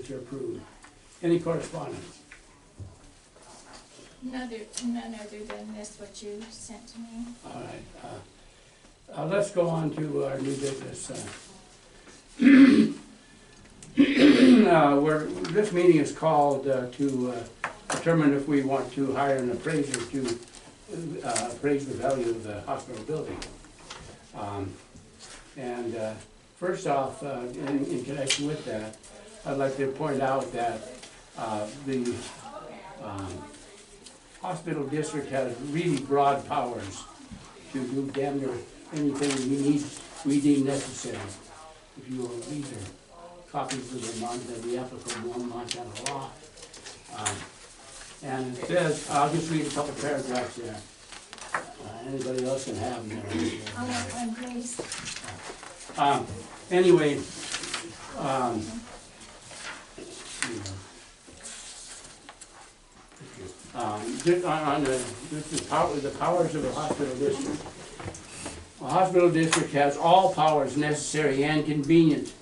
minutes are approved. Any correspondence? None other than this, what you sent to me. All right. Let's go on to our new business. This meeting is called to determine if we want to hire an appraiser to appraise the value of the hospital building. First off, in connection with that, I'd like to point out that the hospital district has really broad powers to do damn near anything we deem necessary. If you will, these are copies of the applicable Montana law. And it says, I'll just read a couple paragraphs there. Anybody else can have them. I'll have one, please. Anyway, the powers of the hospital district. The hospital district has all powers necessary and convenient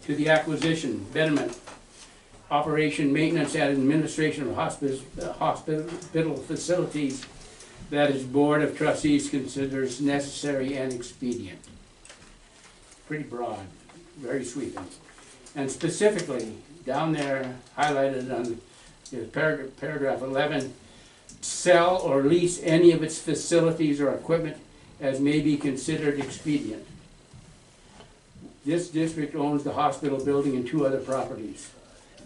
to the acquisition, betterment, operation, maintenance, and administration of hospital facilities that its Board of Trustees considers necessary and expedient. Pretty broad, very sweeping. And specifically, down there, highlighted on paragraph 11, sell or lease any of its facilities or equipment as may be considered expedient. This district owns the hospital building and 2 other properties.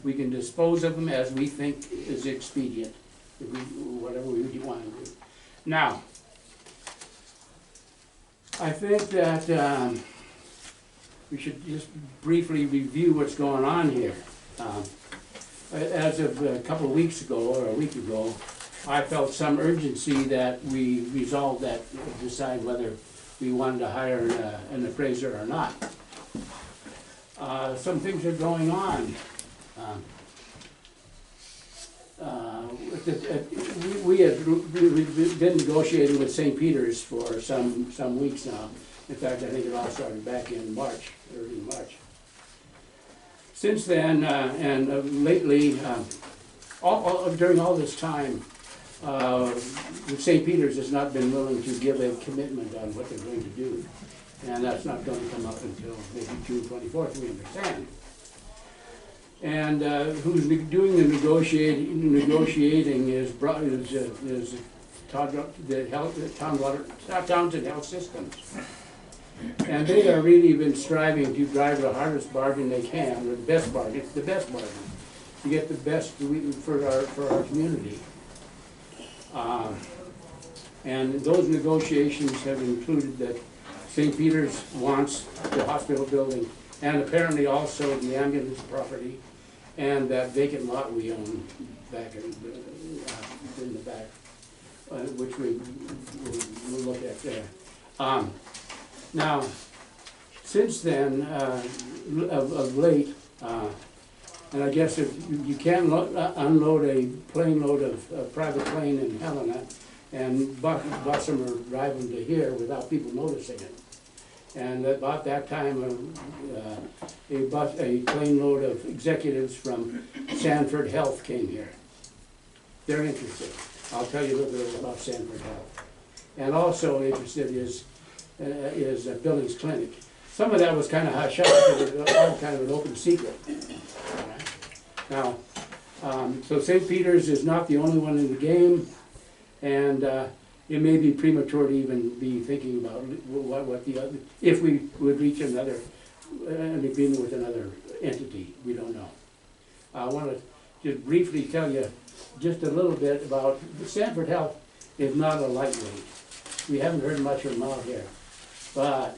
We can dispose of them as we think is expedient, whatever we want to do. Now, I think that we should just briefly review what's going on here. As of a couple of weeks ago, or a week ago, I felt some urgency that we resolve that, decide whether we wanted to hire an appraiser or not. Some things are going on. We've been negotiating with St. Peter's for some weeks now. In fact, I think it all started back in March, early March. Since then, and lately, during all this time, St. Peter's has not been willing to give a commitment on what they're going to do. And that's not going to come up until maybe June 24th, we understand. And who's doing the negotiating is Townsend Health Systems. And they have really been striving to drive the hardest bargain they can, or the best bargain, to get the best for our community. And those negotiations have included that St. Peter's wants the hospital building, and apparently also the ambulance property, and that vacant lot we own back in the back, which we'll look at there. Now, since then, of late, and I guess if you can unload a plane load of private plane in Helena and bus them or drive them to here without people noticing it. And about that time, a plane load of executives from Sanford Health came here. They're interested. I'll tell you a little bit about Sanford Health. And also interested is Billings Clinic. Some of that was kind of hush hush, but it was all kind of an open secret. All right. Now, so St. Peter's is not the only one in the game, and it may be premature to even be thinking about what the other, if we would reach an agreement with another entity. We don't know. I want to just briefly tell you just a little bit about Sanford Health is not a lightweight. We haven't heard much from them out here, but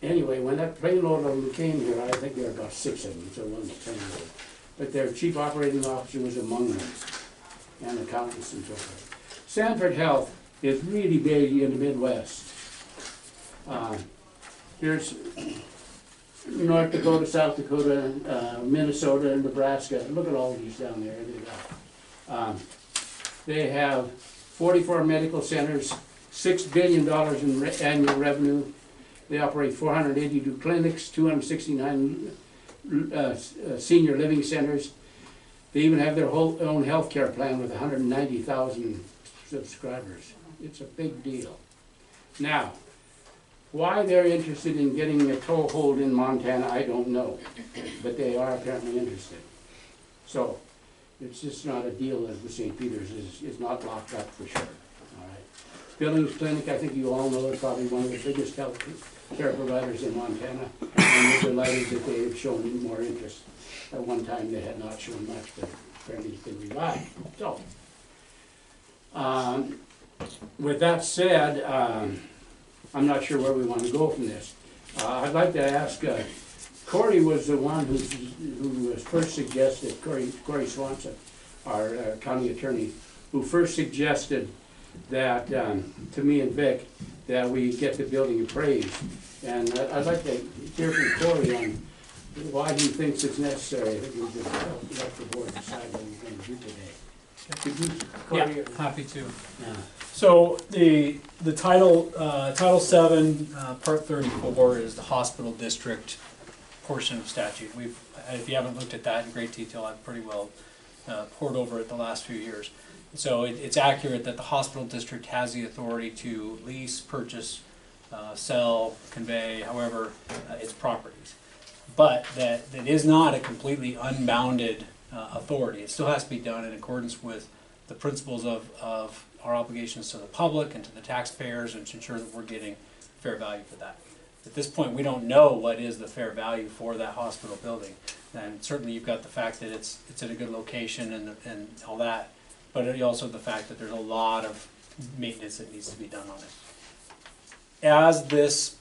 anyway, when that plane load of them came here, I think there were about 6 of them, so it wasn't a plane load. But their chief operating officer was among them, and accountants and so forth. Sanford Health is really big in the Midwest. Here's North Dakota, South Dakota, Minnesota, and Nebraska. Look at all these down there. They have 44 medical centers, $6 billion in annual revenue, They operate 482 clinics, 269 senior living centers. They even have their own health care plan with 190,000 subscribers. It's a big deal. Now, why they're interested in getting a toehold in Montana, I don't know, but they are apparently interested. So, it's just not a deal that the St. Peter's is not locked up for sure. All right. Billings Clinic, I think you all know, is probably one of the biggest health care providers in Montana, and we're delighted that they have shown more interest. At one time they had not shown much, but apparently it's been revived. So, with that said, I'm not sure where we want to go from this. I'd like to ask, Corey was the one who was first suggested, Corey Swanson, our county attorney, who first suggested that, to me and Vic, that we get the building appraised. And I'd like to hear from Corey on why he thinks it's necessary that we just let the board decide what we're going to do today. Could you, Corey? Yeah, happy to. Yeah. So the title 7, Part 34 is the hospital district portion of statute. If you haven't looked at that in great detail, I've pretty well poured over it the last few years. So it's accurate that the hospital district has the authority to lease, purchase, sell, convey, however, its properties. But that is not a completely unbounded authority. It still has to be done in accordance with the principles of our obligations to the public and to the taxpayers, and to ensure that we're getting fair value for that. At this point, we don't know what is the fair value for that hospital building. And certainly you've got the fact that it's at a good location and all that, but also the fact that there's a lot of maintenance that needs to be done on it. As this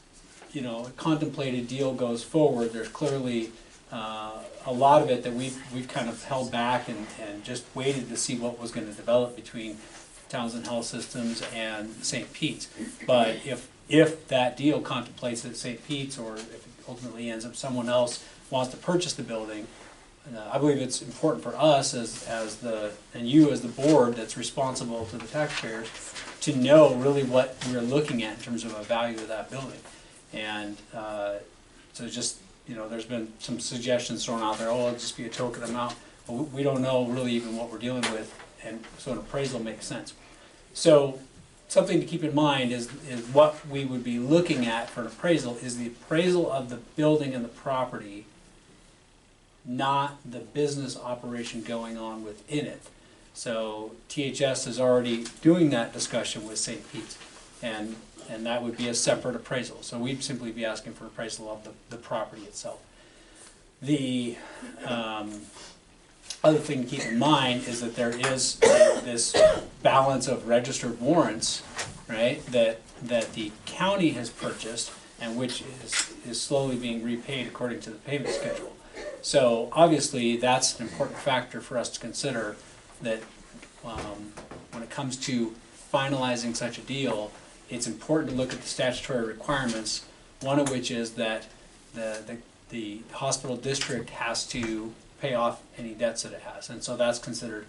contemplated deal goes forward, there's clearly a lot of it that we've kind of held back and just waited to see what was going to develop between Townsend Health Systems and St. Pete's. But if that deal contemplates that St. Pete's, or if it ultimately ends up someone else wants to purchase the building, I believe it's important for us and you as the board that's responsible to the taxpayers to know really what we're looking at in terms of a value of that building. And so just, there's been some suggestions thrown out there, oh, it'll just be a token amount. But we don't know really even what we're dealing with, and so an appraisal makes sense. So something to keep in mind is what we would be looking at for an appraisal is the appraisal of the building and the property, not the business operation going on within it. So THS is already doing that discussion with St. Pete's, and that would be a separate appraisal. So we'd simply be asking for appraisal of the property itself. The other thing to keep in mind is that there is this balance of registered warrants, right, that the county has purchased and which is slowly being repaid according to the payment schedule. So obviously that's an important factor for us to consider, that when it comes to finalizing such a deal, it's important to look at the statutory requirements, one of which is that the hospital district has to pay off any debts that it has, and so that's considered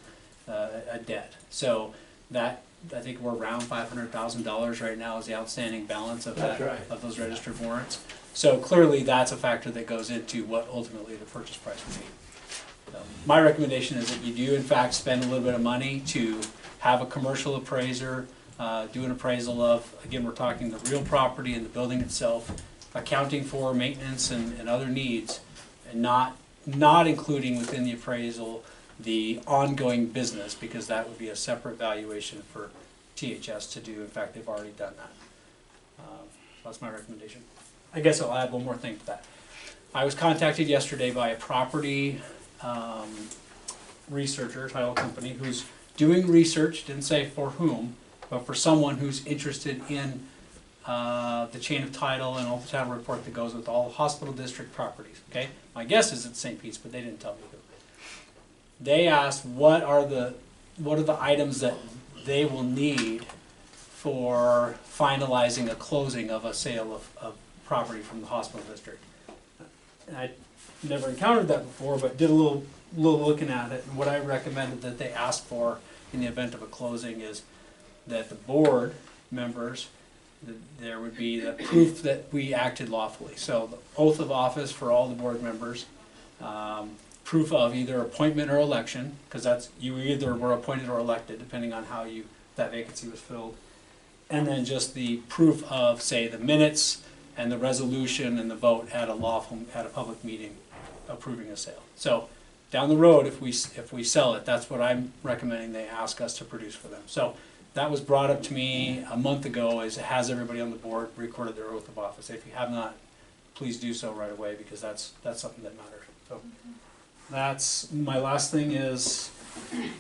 a debt. So that, I think we're around $500,000 right now is the outstanding balance of that, right, of those registered warrants. So clearly that's a factor that goes into what ultimately the purchase price would be. So my recommendation is that you do in fact spend a little bit of money to have a commercial appraiser do an appraisal of, again, we're talking the real property and the building itself, accounting for maintenance and other needs, and not including within the appraisal the ongoing business, because that would be a separate valuation for THS to do. In fact, they've already done that. So that's my recommendation. I guess I'll add one more thing to that. I was contacted yesterday by a property researcher, title company, who's doing research, didn't say for whom, but for someone who's interested in the chain of title and all the title report that goes with all hospital district properties. Okay, my guess is it's St. Pete's, but they didn't tell me who. They asked what are the items that they will need for finalizing a closing of a sale of property from the hospital district. And I never encountered that before, but did a little looking at it. And what I recommended that they ask for in the event of a closing is that the board members there would be the proof that we acted lawfully. So the oath of office for all the board members, proof of either appointment or election, because that's, you either were appointed or elected, depending on how that vacancy was filled. And then just the proof of, say, the minutes and the resolution and the vote at a public meeting approving a sale. So down the road, if we sell it, that's what I'm recommending they ask us to produce for them. So that was brought up to me a month ago, has everybody on the board recorded their oath of office? If you have not, please do so right away, because that's something that matters. So that's my last thing is,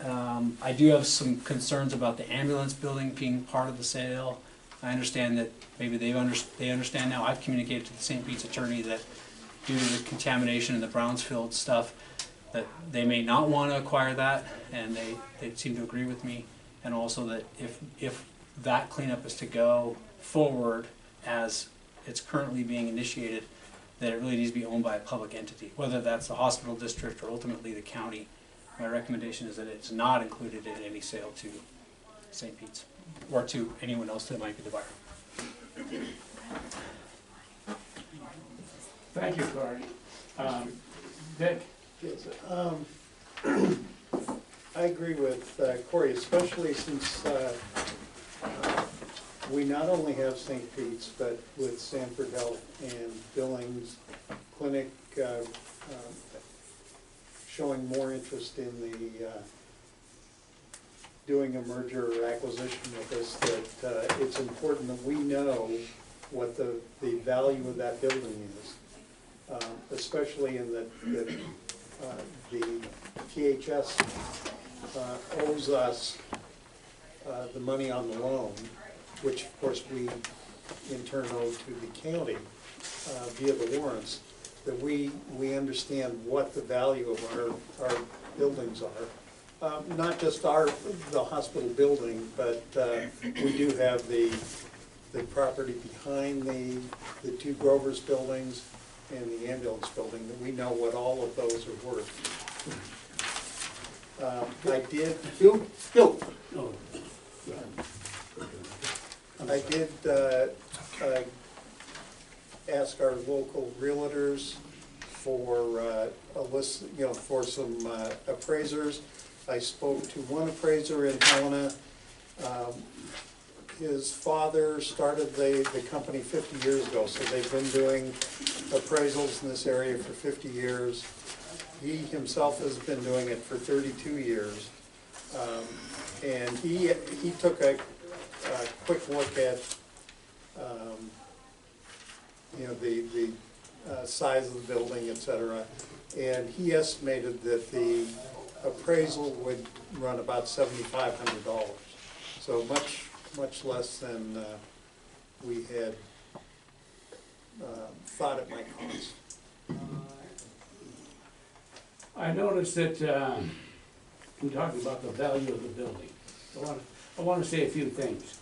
I do have some concerns about the ambulance building being part of the sale. I understand that maybe they understand now. I've communicated to the St. Pete's attorney that due to the contamination in the Brownsfield stuff, that they may not want to acquire that, and they seem to agree with me. And also that if that cleanup is to go forward as it's currently being initiated, that it really needs to be owned by a public entity, whether that's the hospital district or ultimately the county. My recommendation is that it's not included in any sale to St. Pete's or to anyone else that might be the buyer. Thank you, Corey. Vic? Yes, I agree with Corey, especially since we not only have St. Pete's, but with Sanford Health and Billings Clinic showing more interest in the doing a merger or acquisition with us, that it's important that we know what the value of that building is, especially in that the THS owes us the money on the loan, which of course we in turn owe to the county via the warrants, that we understand what the value of our buildings are. Not just the hospital building, but we do have the property behind the two Grover's buildings and the ambulance building, that we know what all of those are worth. I did ask our local realtors for a list, for some appraisers. I spoke to one appraiser in Helena. His father started the company 50 years ago, so they've been doing appraisals in this area for 50 years. He himself has been doing it for 32 years. And he took a quick look at the size of the building, etc. And he estimated that the appraisal would run about $7,500. So much less than we had thought it might cost. I noticed that in talking about the value of the building, I want to say a few things,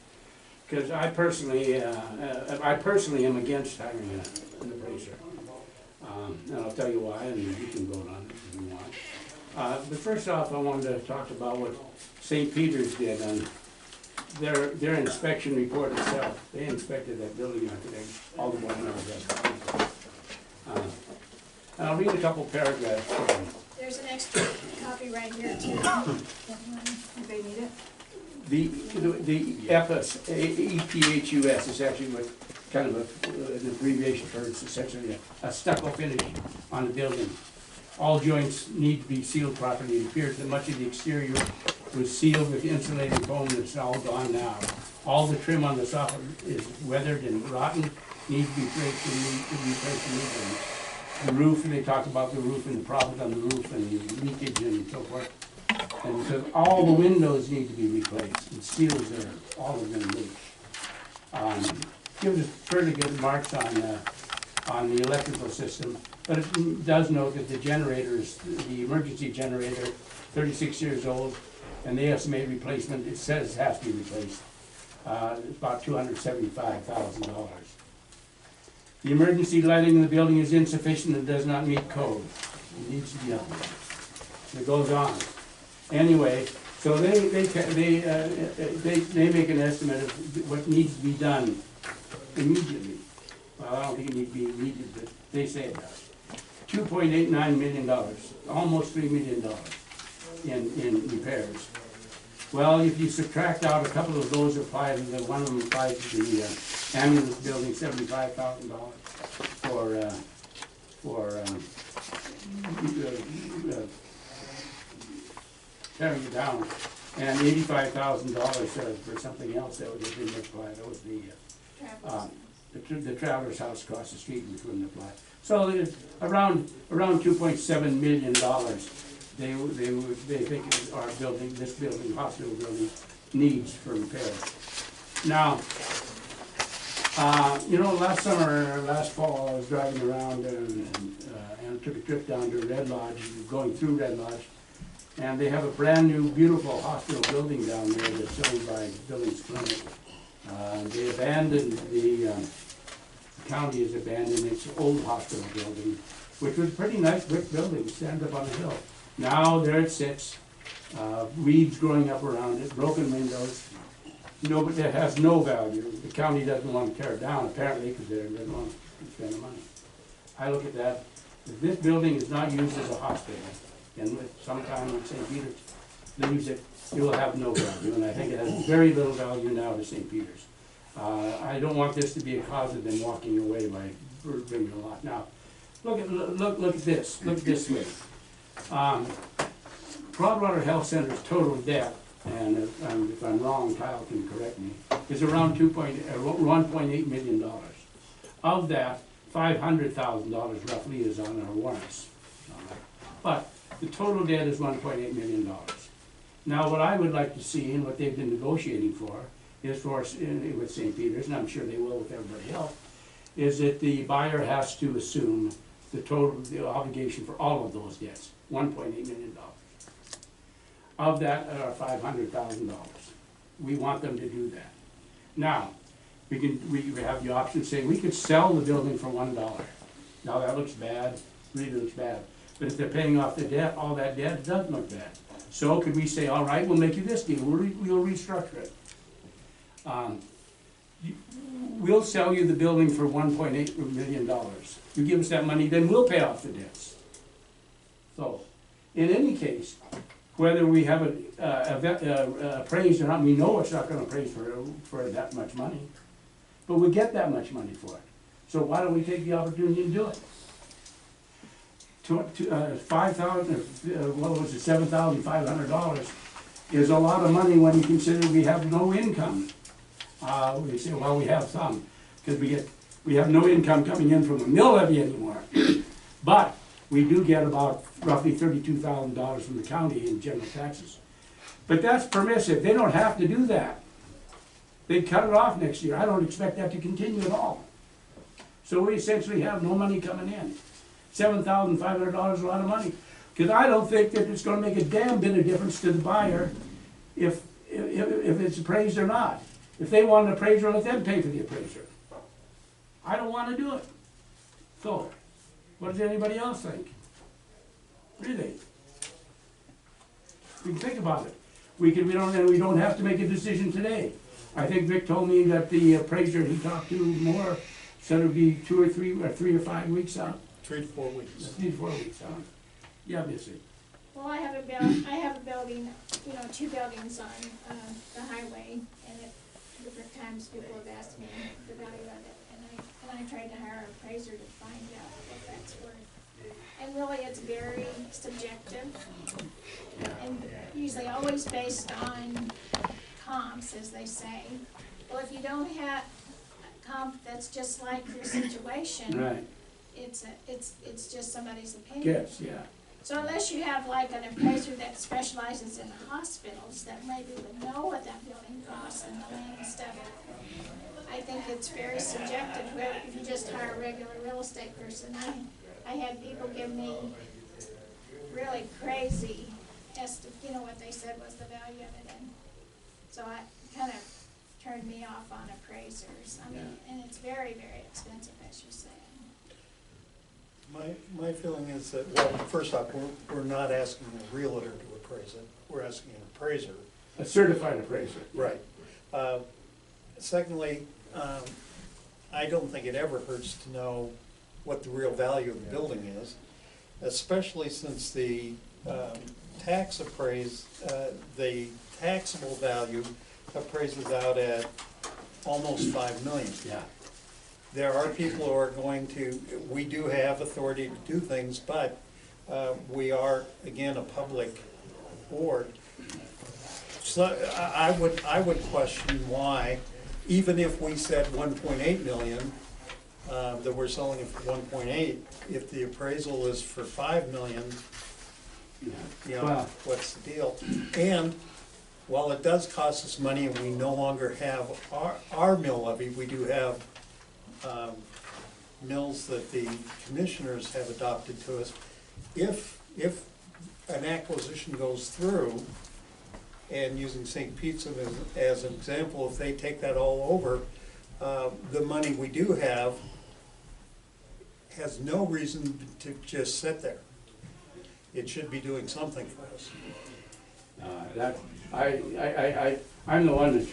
because I personally am against hiring an appraiser, and I'll tell you why, and you can vote on it if you want. But first off, I wanted to talk about what St. Peter's did on their inspection report itself. They inspected that building after all the board members got. And I'll read a couple paragraphs for them. There's an extra copy right here too. Anybody need it? The EPHUS, EPHUS is actually what kind of an abbreviation for it. It's essentially a stucco finish on the building. All joints need to be sealed properly. It appears that much of the exterior was sealed with insulating foam that's all gone now. All the trim on the soffit is weathered and rotten, needs to be replaced immediately. The roof, they talked about the roof and the problems on the roof and the leakage and so forth. And so all the windows need to be replaced, and seals are all of them leak. Gives us fairly good marks on the electrical system, but it does note that the generators, the emergency generator, 36 years old, and the estimated replacement, it says has to be replaced. It's about $275,000. The emergency lighting in the building is insufficient and does not meet code. It needs to be updated. It goes on. Anyway, so they make an estimate of what needs to be done immediately. Well, I don't think it needs to be immediate, but they say it does. $2.89 million, almost $3 million in repairs. Well, if you subtract out a couple of those apply to one of them applies to the ambulance building, $75,000 for tearing it down, and $85,000 for something else that didn't apply. That was the Travelers House across the street, which wouldn't apply. So there's around $2.7 million. They think our building, this building, hospital building, needs for repairs. Now, you know, last summer, last fall, I was driving around and took a trip down to Red Lodge, going through Red Lodge, and they have a brand new, beautiful hospital building down there that's owned by Billings Clinic. They abandoned the county has abandoned its old hospital building, which was a pretty nice brick building, standing up on a hill. Now there it sits, weeds growing up around it, broken windows. No, but it has no value. The county doesn't want to tear it down, apparently, because they don't want to spend the money. I look at that, if this building is not used as a hospital, and sometime when St. Peter's leaves it, it will have no value, and I think it has very little value now to St. Peter's. I don't want this to be a cause of them walking away by bringing a lot. Now, look at this. Look at this way. Broadwater Health Center's total debt, and if I'm wrong, Kyle can correct me, is around $1.8 million. Of that, $500,000 roughly is on our warrants. But the total debt is $1.8 million. Now, what I would like to see, and what they've been negotiating for, is for, with St. Peter's, and I'm sure they will with everybody else, is that the buyer has to assume the obligation for all of those debts, $1.8 million. Of that are $500,000. We want them to do that. Now, we have the option to say we could sell the building for $1. Now that looks bad, really looks bad. But if they're paying off the debt, all that debt, it doesn't look bad. So could we say, all right, we'll make you this deal, we'll restructure it. We'll sell you the building for $1.8 million. You give us that money, then we'll pay off the debts. So, in any case, whether we have appraised or not, we know it's not going to appraise for that much money, but we get that much money for it. So why don't we take the opportunity to do it? $7,500 is a lot of money when you consider we have no income. We say, well, we have some, because we have no income coming in from the mill levy anymore. But we do get about roughly $32,000 from the county in general taxes. But that's permissive. They don't have to do that. They cut it off next year. I don't expect that to continue at all. So we essentially have no money coming in. $7,500 is a lot of money. Because I don't think that it's going to make a damn bit of difference to the buyer if it's appraised or not. If they want an appraiser, let them pay for the appraiser. I don't want to do it. So, what does anybody else think? Really? We can think about it. We don't have to make a decision today. I think Vic told me that the appraiser he talked to more said it would be 2 or 3 or 3 or 5 weeks out. 3 to 4 weeks. 3 to 4 weeks out. Yeah, Missy. Well, I have a building, 2 buildings on the highway, and at different times people have asked me the value of it, and I tried to hire an appraiser to find out what that's worth. And really, it's very subjective, and usually always based on comps, as they say. Well, if you don't have a comp that's just like your situation, Right. it's just somebody's opinion. Yes, yeah. So unless you have like an appraiser that specializes in hospitals that maybe would know what that building costs and the land and stuff, I think it's very subjective. Where if you just hire a regular real estate person, I had people give me really crazy what they said was the value of it, and so I kind of turned me off on appraisers. I mean, and it's very, very expensive, as you're saying. My feeling is that, well, first off, we're not asking a realtor to appraise it, we're asking an appraiser. A certified appraiser. Right. Secondly, I don't think it ever hurts to know what the real value of the building is, especially since the the taxable value appraises out at almost 5 million. Yeah. There are people who are going to, we do have authority to do things, but we are, again, a public board. So I would question why, even if we said 1.8 million, that we're selling it for 1.8, if the appraisal is for 5 million, you know, Well, what's the deal? And while it does cost us money and we no longer have our mill levy, we do have mills that the commissioners have adopted to us. If an acquisition goes through, and using St. Pete's as an example, if they take that all over, the money we do have has no reason to just sit there. It should be doing something for us. I'm the one that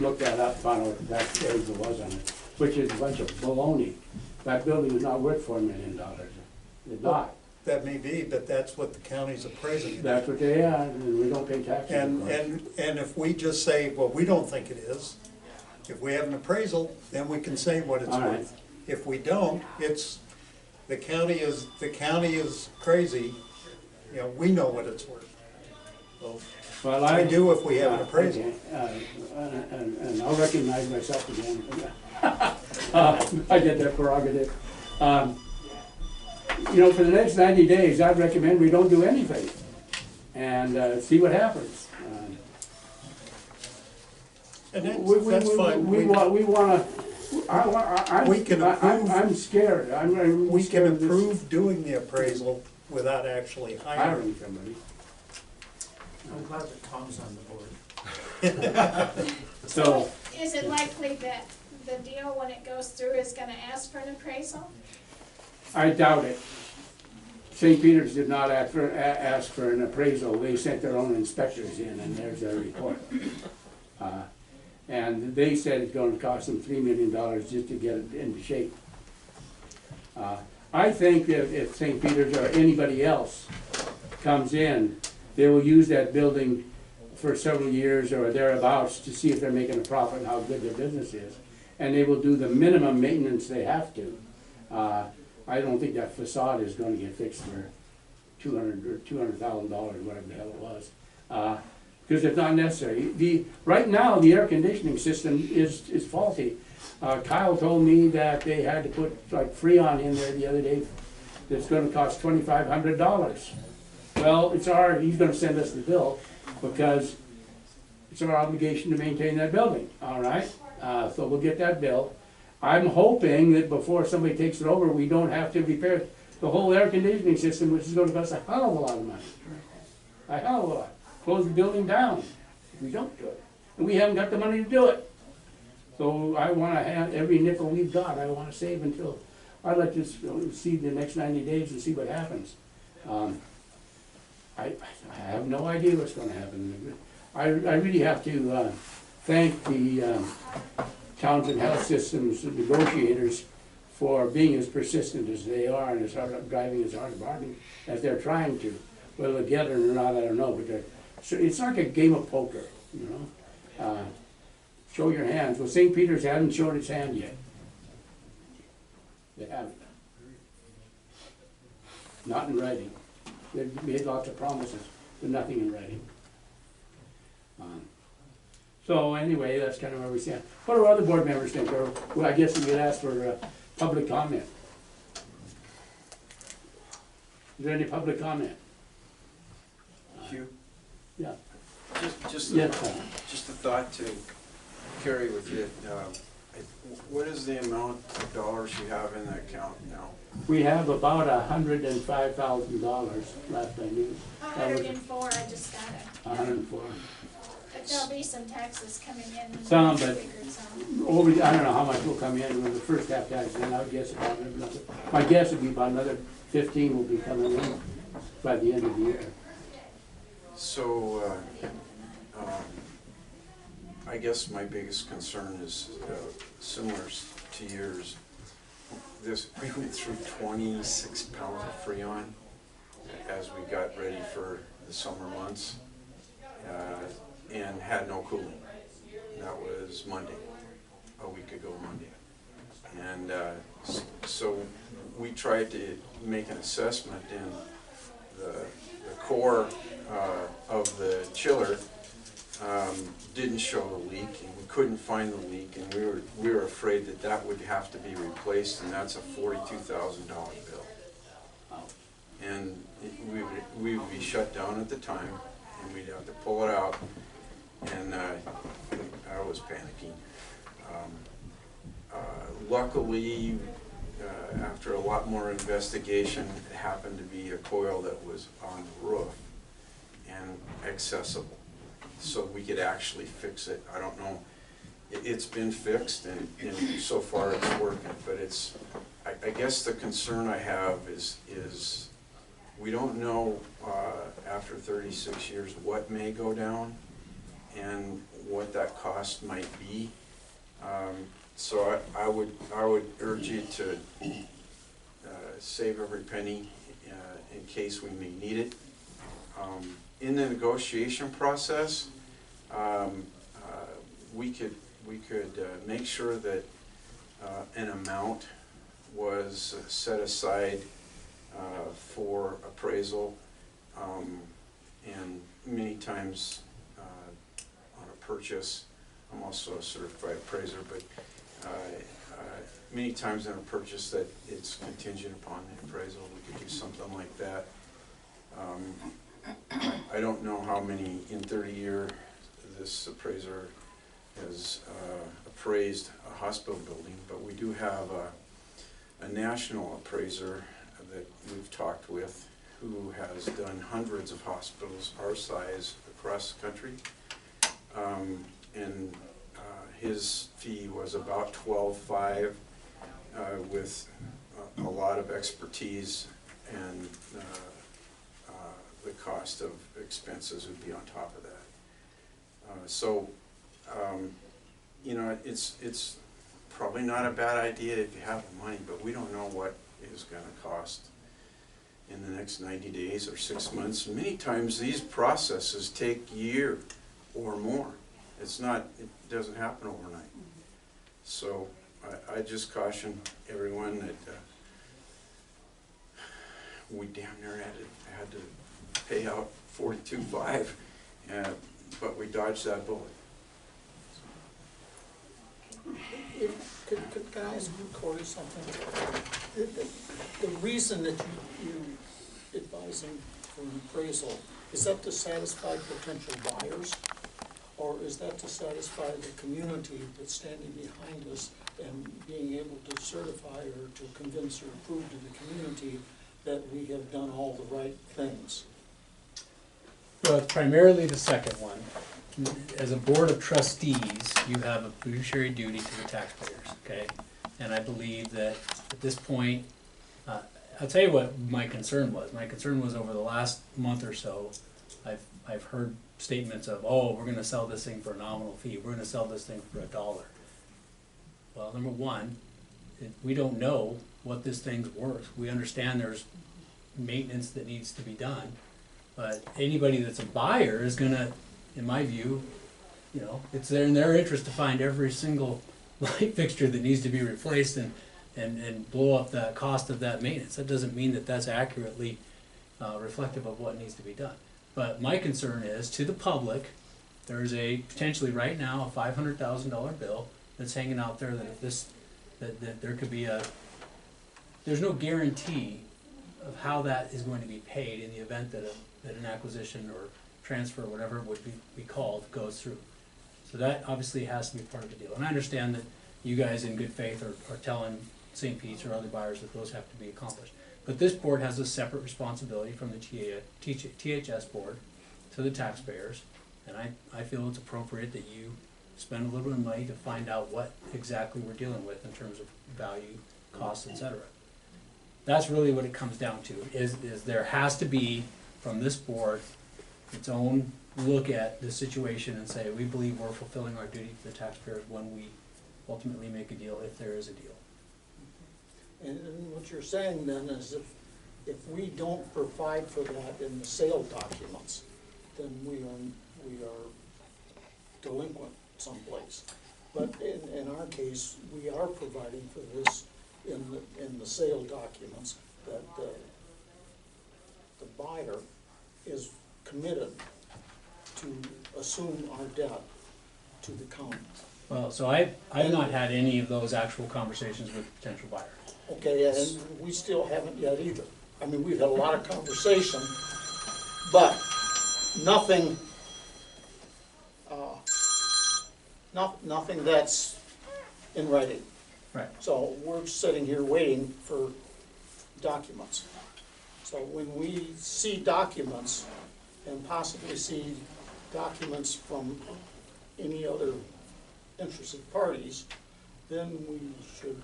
looked that up, found out what that appraisal was on it, which is a bunch of baloney. That building is not worth $4 million. It's not. That may be, but that's what the county's appraising it. That's what they are, and we don't pay taxes. And if we just say, well, we don't think it is, if we have an appraisal, then we can say what it's All right. worth. If we don't, the county is crazy, you know, we know what it's worth. Well, We do if we have an appraisal. Okay, and I'll recognize myself again. I get that prerogative. You know, for the next 90 days, I'd recommend we don't do anything and see what happens. And that's fine. We wanna, We can approve- I'm scared. I'm We scared can of this approve doing the appraisal without actually hiring. hiring somebody. I'm glad that Tom's on the board. So, Is it likely that the deal, when it goes through, is gonna ask for an appraisal? I doubt it. St. Peter's did not ask for an appraisal. They sent their own inspectors in, and there's their report. And they said it's gonna cost them $3 million just to get it into shape. I think that if St. Peter's or anybody else comes in, they will use that building for several years or thereabouts to see if they're making a profit and how good their business is. And they will do the minimum maintenance they have to. I don't think that facade is gonna get fixed for $200,000, whatever the hell it was. Because it's not necessary. Right now, the air conditioning system is faulty. Kyle told me that they had to put like Freon in there the other day. That's gonna cost $2,500. Well, he's gonna send us the bill because it's our obligation to maintain that building, all right? So we'll get that bill. I'm hoping that before somebody takes it over, we don't have to repair the whole air conditioning system, which is gonna cost a hell of a lot of money. A hell of a lot. Close the building down if we don't do it. And we haven't got the money to do it. So I wanna have every nickel we've got, I wanna save until, I'd like to see the next 90 days and see what happens. I have no idea what's gonna happen. I really have to thank the Townsend Health Systems negotiators for being as persistent as they are and as hard, driving as hard a bargain as they're trying to. Whether they'll get it or not, I don't know, but so it's like a game of poker, you know? Show your hands. Well, St. Peter's hasn't shown its hand yet. They haven't. Not in writing. They've made lots of promises, but nothing in writing. So anyway, that's kind of where we stand. What do other board members think? Or, well, I guess we could ask for public comment. Is there any public comment? Hugh, Yeah. just Yes, a thought to carry with you. What is the amount of dollars you have in that account now? we have about $105,000 last I knew. 104, I just got it. 104. But there'll be some taxes coming in. Some, but- figured some. I don't know how much will come in when the first half tax, and I would guess about another, my guess would be about another 15 will be coming in by the end of the year. So, I guess my biggest concern is similar 2 years, we went through 26 pounds of Freon as we got ready for the summer months, and had no cooling. That was Monday, a week ago Monday. And so we tried to make an assessment, and the core of the chiller didn't show the leak, and we couldn't find the leak, and we were afraid that that would have to be replaced, and that's a $42,000 bill. And we would be shut down at the time, and we'd have to pull it out, and I was panicking. Luckily, after a lot more investigation, it happened to be a coil that was on the roof and accessible, so we could actually fix it. I don't know, it's been fixed, and so far it's working, but it's, I guess the concern I have is we don't know after 36 years what may go down and what that cost might be. So I would urge you to save every penny in case we may need it. In the negotiation process, we could make sure that an amount was set aside for appraisal, and many times on a purchase. I'm also a certified appraiser, but many times in a purchase that it's contingent upon the appraisal. We could do something like that. I don't know how many in 30 years this appraiser has appraised a hospital building, but we do have a national appraiser that we've talked with who has done hundreds of hospitals our size across the country. And his fee was about $12,500 with a lot of expertise, and the cost of expenses would be on top of that. So, you know, it's probably not a bad idea if you have the money, but we don't know what is going to cost in the next 90 days or 6 months. Many times these processes take a year or more. It doesn't happen overnight. So I just caution everyone that we damn near had to pay out $42,500, but we dodged that bullet. Can I ask you, Corey, something? The reason that you advising for an appraisal, is that to satisfy potential buyers? Or is that to satisfy the community that's standing behind us and being able to certify or to convince or prove to the community that we have done all the right things? Well, it's primarily the second one. As a board of trustees, you have a fiduciary duty to the taxpayers, okay? And I believe that at this point, I'll tell you what my concern was. My concern was over the last month or so, I've heard statements of, oh, we're gonna sell this thing for a nominal fee, we're gonna sell this thing for $1. Well, number one, we don't know what this thing's worth. We understand there's maintenance that needs to be done, but anybody that's a buyer is gonna, in my view, you know, it's in their interest to find every single light fixture that needs to be replaced and blow up the cost of that maintenance. That doesn't mean that that's accurately reflective of what needs to be done. But my concern is, to the public, there's potentially right now a $500,000 bill that's hanging out there that there could be there's no guarantee of how that is going to be paid in the event that an acquisition or transfer, or whatever it would be called, goes through. So that obviously has to be part of the deal. And I understand that you guys in good faith are telling St. Pete's or other buyers that those have to be accomplished. But this board has a separate responsibility from the THS board to the taxpayers, and I feel it's appropriate that you spend a little bit of money to find out what exactly we're dealing with in terms of value, costs, etc. That's really what it comes down to, is there has to be, from this board, its own look at the situation and say, we believe we're fulfilling our duty to the taxpayers when we ultimately make a deal if there is a deal. And what you're saying then is if we don't provide for that in the sale documents, then we are delinquent someplace. But in our case, we are providing for this in the sale documents, that the buyer is committed to assume our debt to the county. Well, so I've not had any of those actual conversations with potential buyers. Okay, and we still haven't yet either. I mean, we've had a lot of conversation, but nothing, nothing that's in writing. Right. So we're sitting here waiting for documents. So when we see documents, and possibly see documents from any other interested parties, then we should,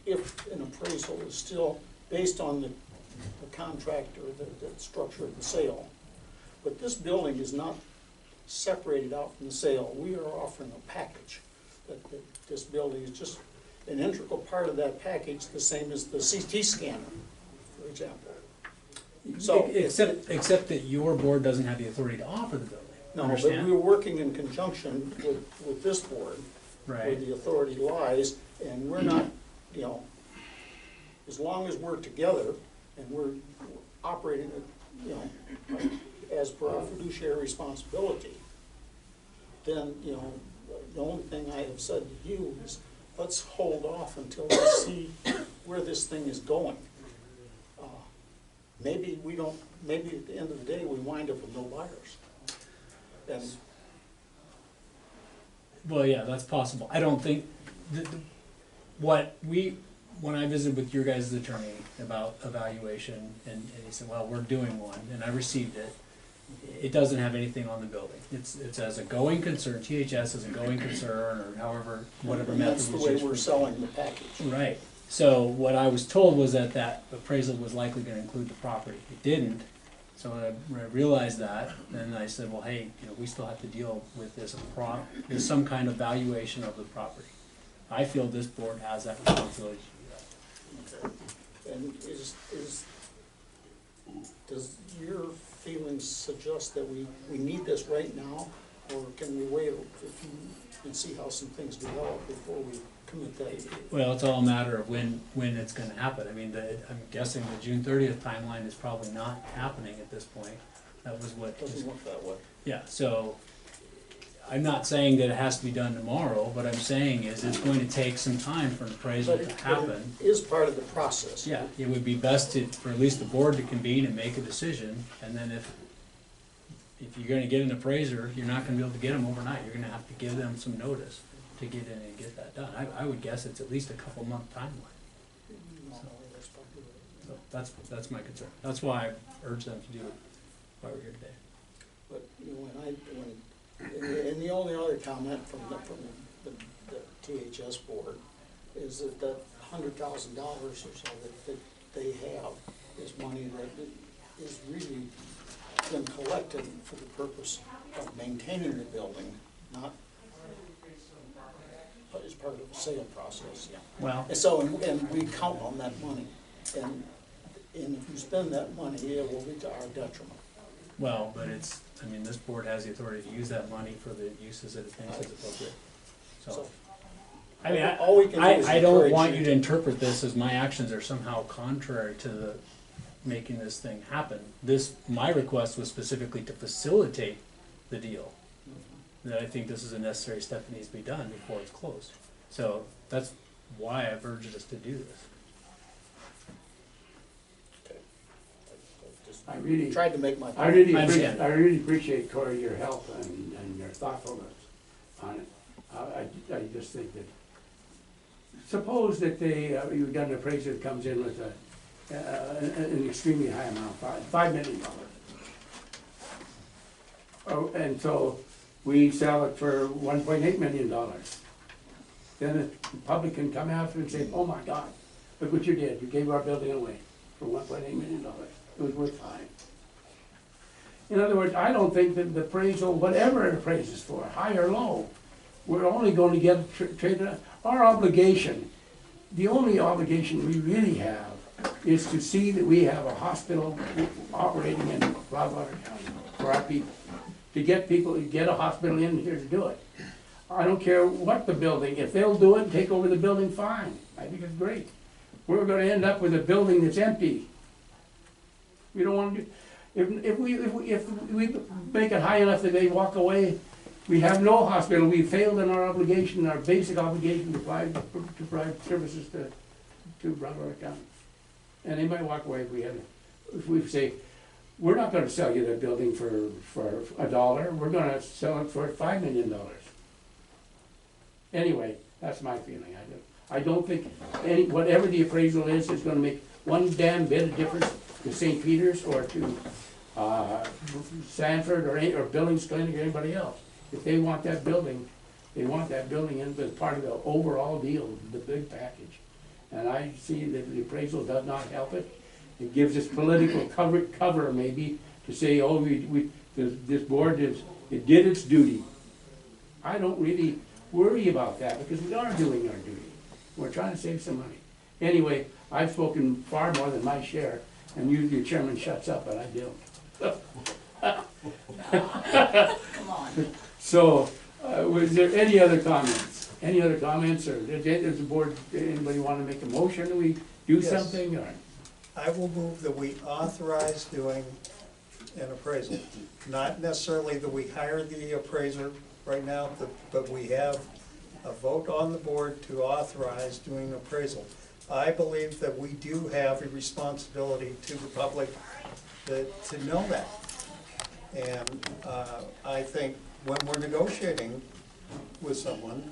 if an appraisal is still based on the contract or the structure of the sale. But this building is not separated out from the sale. We are offering a package. That this building is just an integral part of that package, the same as the CT scanner, for example. So, Except that your board doesn't have the authority to offer the building. no, but Understand? we're working in conjunction with this board, where Right. the authority lies, and we're not, you know, as long as we're together and we're operating, you know, as per our fiduciary responsibility, then, you know, the only thing I have said to you is, let's hold off until we see where this thing is going. Maybe we don't, maybe at the end of the day, we wind up with no buyers. And Well, yeah, that's possible. I don't think, when I visited with your guys' attorney about evaluation, and he said, well, we're doing one, and I received it, it doesn't have anything on the building. It's as a going concern, THS as a going concern, or however, whatever and method that's the was way used we're for- selling the package. Right. So what I was told was that appraisal was likely gonna include the property. It didn't. So when I realized that, then I said, well, hey, you know, we still have to deal with this there's some kind of valuation of the property. I feel this board has that responsibility to do that. Okay. And does your feelings suggest that we need this right now? Or can we wait and see how some things develop before we commit that? Well, it's all a matter of when it's gonna happen. I mean, I'm guessing the June 30th timeline is probably not happening at this point. That was what. Doesn't work that way. Yeah, so I'm not saying that it has to be done tomorrow. What I'm saying is it's going to take some time for an appraisal But to it happen. is part of the process. Yeah, it would be best for at least the board to convene and make a decision, and then if you're gonna get an appraiser, you're not gonna be able to get them overnight. You're gonna have to give them some notice to get in and get that done. I would guess it's at least a couple month timeline. No, that's probably right. So that's my concern. That's why I urge them to do it, why we're here today. But, you know, and the only other comment from the THS board is that $100,000 or so that they have is money that is really been collected for the purpose of maintaining the building, not as part of the sale process. Well, And so, and we count on that money, and if you spend that money, it will be to our detriment. well, but this board has the authority to use that money for the uses that it thinks is appropriate. So, So, I mean, all we can do is I don't encourage want you you to interpret this as my actions are somehow contrary to making this thing happen. My request was specifically to facilitate the deal. That I think this is a necessary step that needs to be done before it's closed. So that's why I've urged us to do this. Okay. I really, Tried to make my I point. really, I understand. I really appreciate, Corey, your help and your thoughtfulness on it. I just think that, suppose that you've got an appraiser that comes in with an extremely high amount, $5 million. Oh, and so we sell it for $1.8 million. Then the public can come after and say, oh my God, look what you did, you gave our building away for $1.8 million. It was worth $5 million. In other words, I don't think that the appraisal, whatever it appraises for, high or low, we're only going to get traded, our obligation, the only obligation we really have is to see that we have a hospital operating in Cloudwater County for our people. To get people, to get a hospital in here to do it. I don't care what the building, if they'll do it and take over the building, fine, I think it's great. We're gonna end up with a building that's empty. We don't wanna do, if we make it high enough that they walk away, we have no hospital, we failed in our obligation, our basic obligation to provide services to Broadwater County. And they might walk away if we say, we're not gonna sell you that building for $1, we're gonna sell it for $5 million. Anyway, that's my feeling. I don't think whatever the appraisal is gonna make one damn bit of difference to St. Peter's or to Sanford or Billings Clinic or anybody else. If they want that building, they want that building in as part of the overall deal, the big package. And I see that the appraisal does not help it. It gives us political cover maybe to say, oh, this board it did its duty. I don't really worry about that because we are doing our duty. We're trying to save some money. Anyway, I've spoken far more than my share, and usually the chairman shuts up, but I don't. Come on. So, was there any other comments? Any other comments, or does the board, anybody want to make a motion? Do we do Yes. something, or? I will move that we authorize doing an appraisal. Not necessarily that we hire the appraiser right now, but we have a vote on the board to authorize doing appraisal. I believe that we do have a responsibility to the public to know that. And I think when we're negotiating with someone,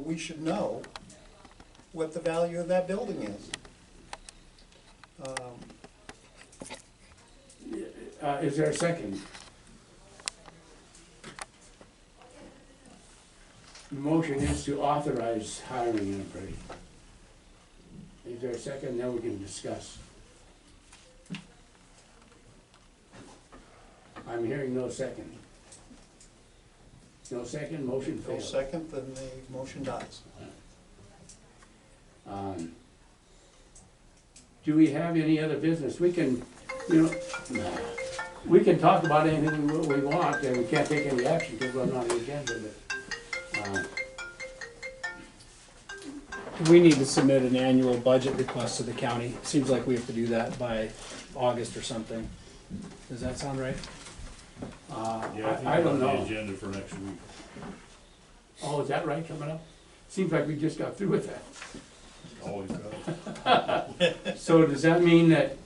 we should know what the value of that building is. Is there a second? The motion is to authorize hiring an appraiser. Is there a second? Then we can discuss. I'm hearing no second. No second, motion No fails. second, then the motion dies. Do we have any other business? We can, we can talk about anything we want, and we can't take any action because we're not on the agenda, but, We need to submit an annual budget request to the county. Seems like we have to do that by August or something. Does that sound right? Yeah, I don't it's on the know. agenda for next week. Oh, is that right, coming up? Seems like we just got through with that. Always does. So does that mean that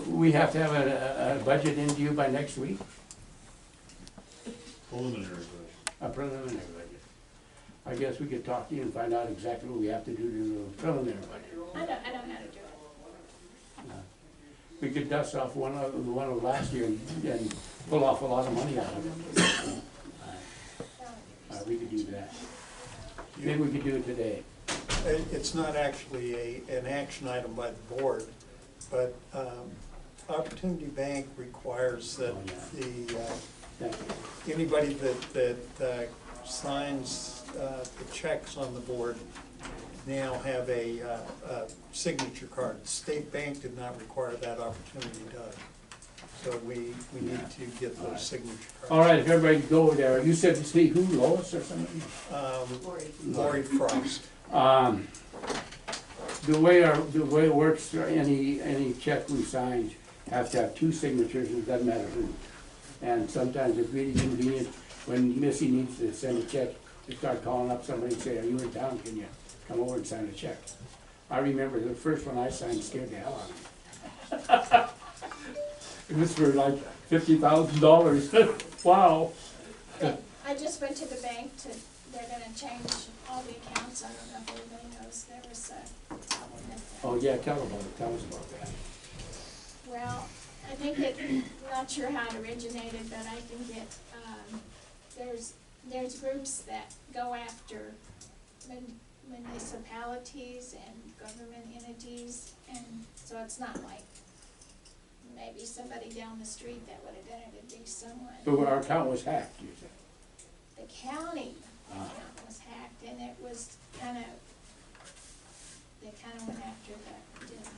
we have to have a budget in due by next week? Preliminary budget. A preliminary budget? I guess we could talk to you and find out exactly what we have to do to do a preliminary budget. I don't know how to do it. We could dust off one of last year and pull off a lot of money out of it. We could do that. Maybe we could do it today. It's not actually an action item by the board, but Opportunity Bank requires that Thank you. anybody that signs the checks on the board now have a signature card. State Bank did not require that, Opportunity does. So we need to get those signature cards. All right, if everybody go there, you said to see who, Lois or something? Lori Frost. The way it works, any check we sign has to have two signatures, it doesn't matter who. And sometimes it's really convenient when Missy needs to send a check, to start calling up somebody and say, are you in town, can you come over and sign a check? I remember the first one I signed scared the hell out of me. It was for like $50,000, wow. I just went to the bank they're gonna change all the accounts, I don't know if everybody knows, there was a problem with that. Oh, yeah, tell us about that. Well, I think I'm not sure how it originated, but I can get, there's groups that go after municipalities and government entities, and so it's not like maybe somebody down the street that would have done it, it'd be someone. But our account was hacked, you said. The county account was hacked, and it was kind of, they kind of went after the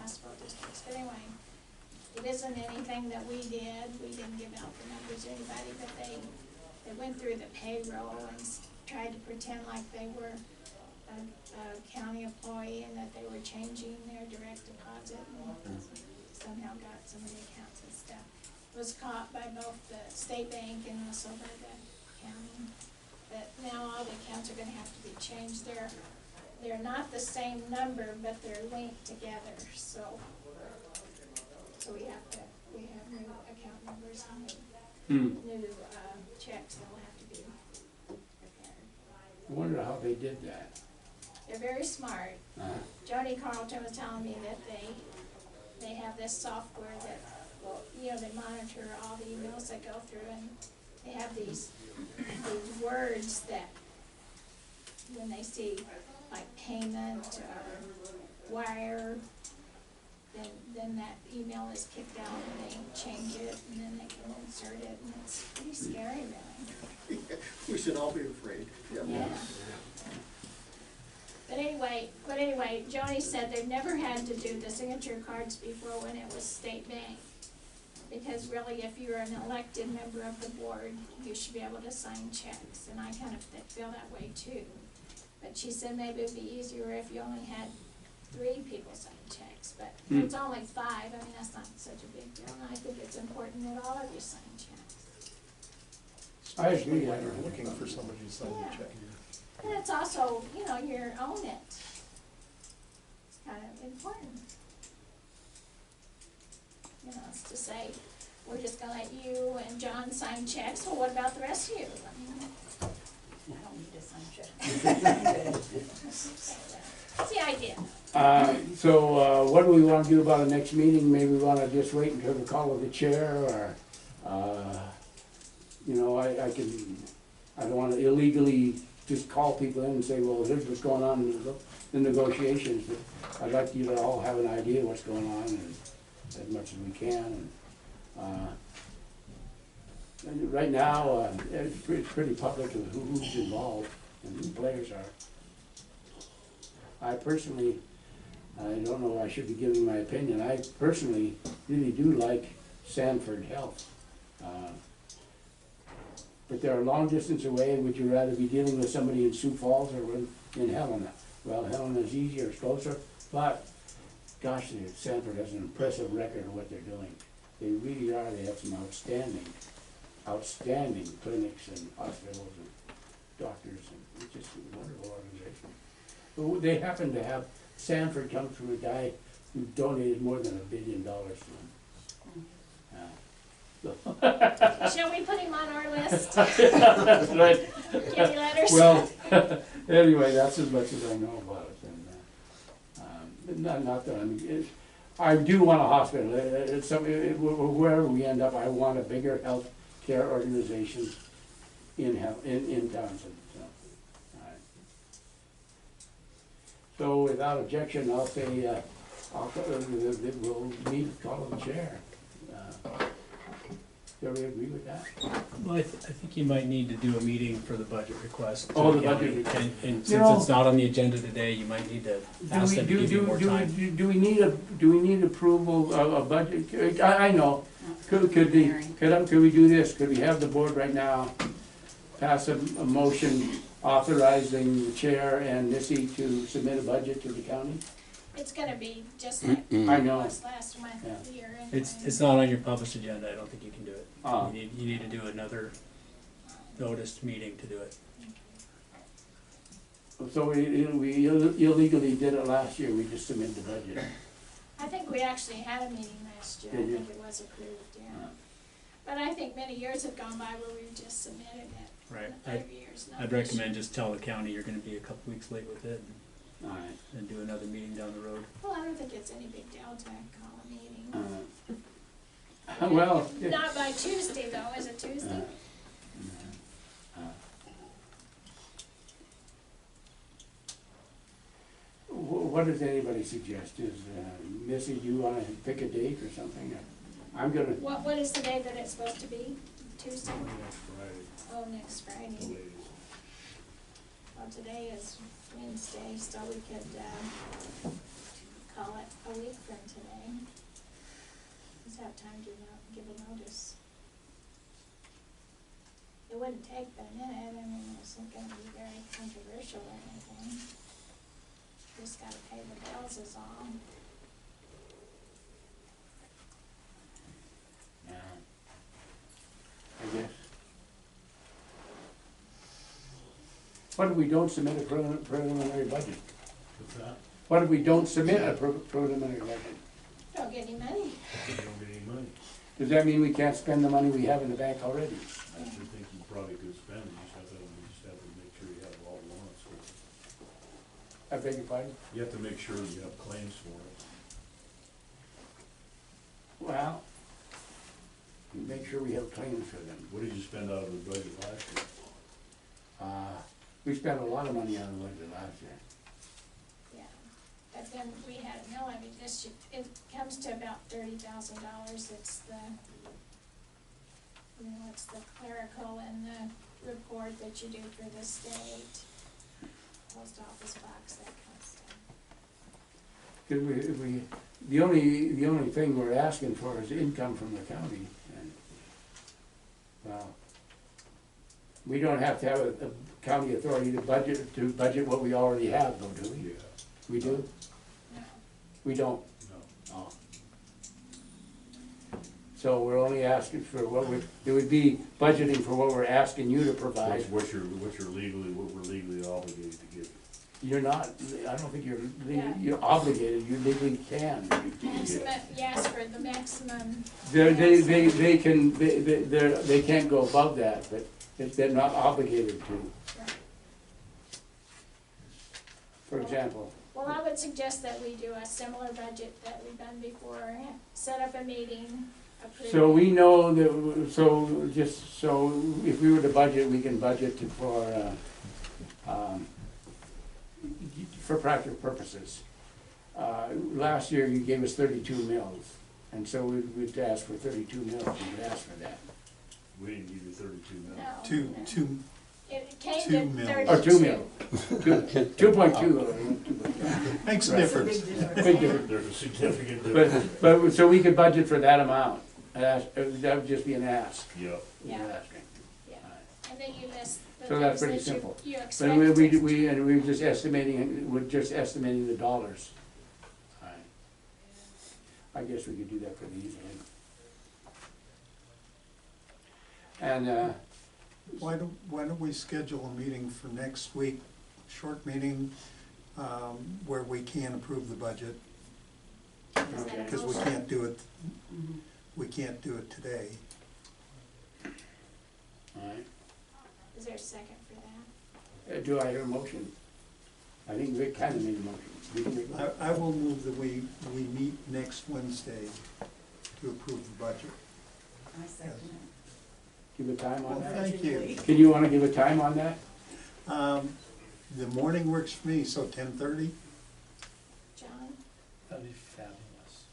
hospital districts. But anyway, it isn't anything that we did. We didn't give out the numbers to anybody, but they went through the payroll and tried to pretend like they were a county employee and that they were changing their direct deposit and somehow got some of the accounts and stuff. It was caught by both the state bank and also by the county. But now all the accounts are gonna have to be changed. They're not the same number, but they're linked together, so we have new account numbers and new checks that will have to be prepared. I wonder how they did that. They're very smart. Joni Carlton was telling me that they have this software that, well, you know, they monitor all the emails that go through, and they have these words that when they see like payment or wire, then that email is kicked out and they change it and then they can insert it, and it's pretty scary really. We should all be afraid. Yeah. But anyway, Joni said they've never had to do the signature cards before when it was state bank. Because really, if you're an elected member of the board, you should be able to sign checks, and I kind of feel that way too. But she said maybe it'd be easier if you only had 3 people sign checks, but if it's only 5, I mean, that's not such a big deal, and I think it's important that all of you sign checks. I agree. When you're looking for somebody to sign Yeah. the check. And it's also, you know, you own it. It's kind of important. You know, it's to say, we're just gonna let you and John sign checks, well, what about the rest of you? I mean, I don't need a sign check. that's the idea. So what do we wanna do about the next meeting? Maybe we wanna just wait until the call of the chair, or, you know, I don't wanna illegally just call people in and say, well, here's what's going on in the negotiations. But I'd like you to all have an idea what's going on, and as much as we can. And right now, it's pretty public of who's involved and who the players are. I personally, I don't know, I should be giving my opinion, I personally really do like Sanford Health. But they're a long distance away. Would you rather be dealing with somebody in Sioux Falls or in Helena? Well, Helena's easier, it's closer, but gosh, Sanford has an impressive record of what they're doing. They really are. They have some outstanding clinics and hospitals and doctors, and it's just a wonderful organization. But they happen to have, Sanford comes from a guy who donated more than $1 billion to them. Shall we put him on our list? That's right. Kitty letters? Well, anyway, that's as much as I know about it. And not that I do want a hospital. Wherever we end up, I want a bigger health care organization in Townsend. So without objection, I'll say we'll need to call the chair. Do we agree with that? Well, I think you might need to do a meeting for the budget request. Oh, the county. budget request. And You since know, it's not on the agenda today, you might need to ask them to give you more time. Do we need approval of a budget? I know, could we do this? Could we have the board right now pass a motion authorizing the chair and Missy to submit a budget to the county? It's gonna be just like I know. it was last month of the year anyway. It's not on your published agenda, I don't think you can do it. Oh. You need to do another noticed meeting to do it. So we illegally did it last year, we just submitted the budget. I think we actually had a meeting last year, I Did you? think it was approved, yeah. But I think many years have gone by where we've just submitted it. Right. Other years, not I'd this recommend year. just tell the county you're gonna be a couple weeks late with it All right. and do another meeting down the road. Well, I don't think it's any big deal to call a meeting. Well, Not by Tuesday though, is it Tuesday? what does anybody suggest? Is Missy, do you want to pick a date or something? I'm gonna, What is the day that it's supposed to be? Tuesday? Next Friday, Oh, next the Friday. latest. Well, today is Wednesday, so we could, call it a week from today. Just have time to give a notice. It wouldn't take but a minute, I mean, it's not gonna be very controversial or anything. Just gotta pay the bills is all. yeah. I guess. What if we don't submit a preliminary budget? What's that? What if we don't submit a preliminary budget? Don't get any money. You don't get any money. Does that mean we can't spend the money we have in the bank already? I should think you probably could spend it, you just have to make sure you have all the warrants for it. I beg your pardon? You have to make sure you have claims for it. Well, make sure we have claims for them. What did you spend out of the budget last year? We spent a lot of money on the budget last year. Yeah, but then we had a mill levy this year, it comes to about $30,000, it's the, it's the clerical and the report that you do for the state, post office box, that kind of stuff. Cause the only thing we're asking for is income from the county, and, well, we don't have to have a county authority to budget what we already have, though, do we? Yeah. We do? No, We don't? No. Oh. So we're only asking for what it would be budgeting for what we're asking you to provide. What we're legally obligated to give you. You're not, I don't think Yeah. you're obligated, you legally can. maximum, yes, for the maximum. They can't go above that, but they're not obligated to. Right. For example, Well, I would suggest that we do a similar budget that we've done before, set up a meeting, approve. so we know that, so if we were to budget, we can budget for practical purposes. Last year you gave us 32 mills, and so we'd ask for 32 mills, we would ask for that. We didn't give you 32 No, mil. no. Two, It came 2 to mills. 32. Or 2 mil, 2.2. makes a Right. difference. Big difference. There's a significant difference. But, so we could budget for that amount, that would just be an ask. Yep. Yeah. We're asking. Yeah, and then you list the So that's things pretty that simple. you But expect. we're just estimating the dollars. Alright. I guess we could do that pretty easily. And, Why don't we schedule a meeting for next week, short meeting, where we can approve the budget, Is that a because we motion? can't do it today. alright, Is there a second for that? do I hear a motion? I think Rick kinda made a motion. Did you make a motion? I will move that we meet next Wednesday to approve the budget. I second it. Give a time on Well, that? thank you. Can you wanna give a time on that? The morning works for me, so 10:30? John? That'd be fabulous.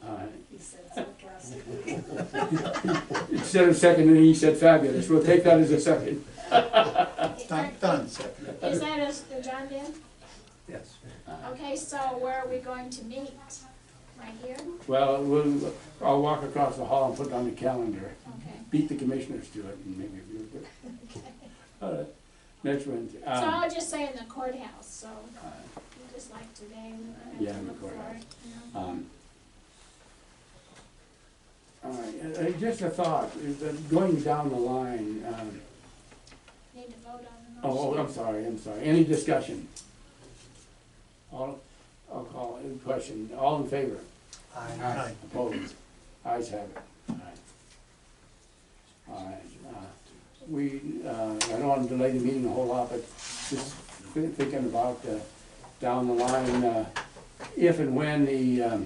Alright. He said so classic. Instead of second, he said fabulous, we'll take that as a second. Done, second. Is that a John did? Yes. Okay, so where are we going to meet? Right here? Well, I'll walk across the hall and put it on the calendar, Okay. beat the commissioners to it, and maybe we'll do it. Alright, next one. So I'll just say in the courthouse, so just like today, we Yeah, don't have in to the look for courthouse. it, you know? All right, just a thought, is that going down the line, Need to vote on the motion. I'm sorry, any discussion? I'll call in question, all in favor? Aye. Opposed? Ayes have it. All right, I don't want to delay the meeting a whole lot, but just thinking about down the line, if and when the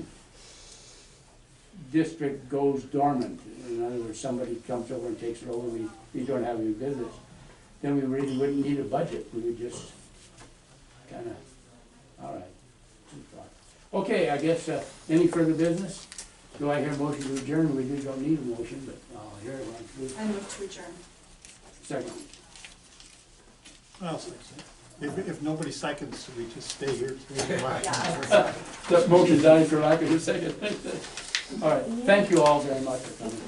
district goes dormant, in other words, somebody comes over and takes it over, we don't have any business, then we really wouldn't need a budget, we would just kind of, all right. Okay, I guess, any further business? Do I hear a motion to adjourn? We don't need a motion, but I'll hear one. I move to adjourn. Second. I'll second it. If nobody seconds, we just stay here. That motion died for lack of a second. All right, thank you all very much for coming.